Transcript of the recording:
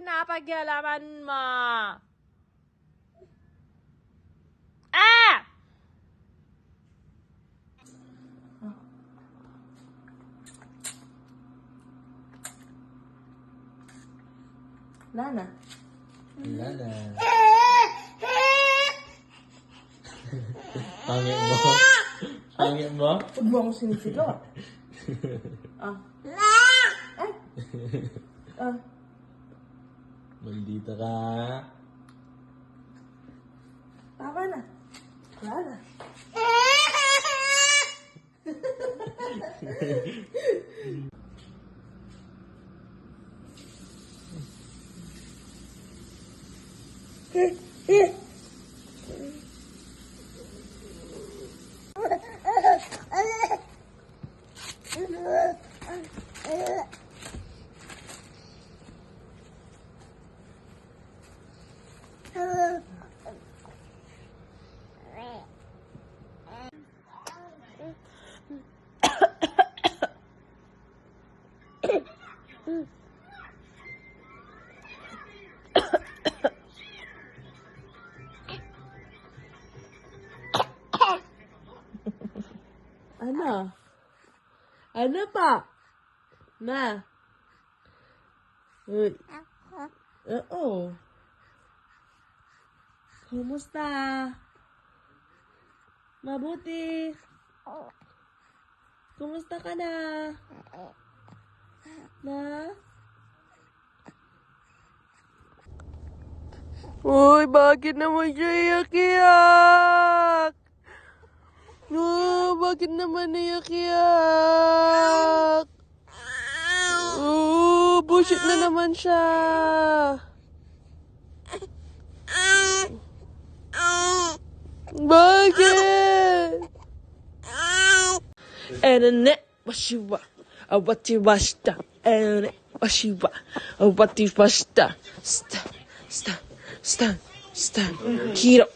pinapagyalaman mo? Ah! Lana. Lana. Pangit mo? Pangit mo? Huwag mo akong sinisigaw. Ah. Ay. Ah. Maldita ka. Tama na. Wala na. Ano? Ano pa? Na? Uy. Oo. Kumusta? Mabuti. Kumusta ka na? Na? Uy, bakit naman siya iyak-iyak? Bakit naman iyak-iyak? Bullshit na naman siya. Bakit? Ene washiwa, awati washita. Ene washiwa, awati washita. Sta. Kiro.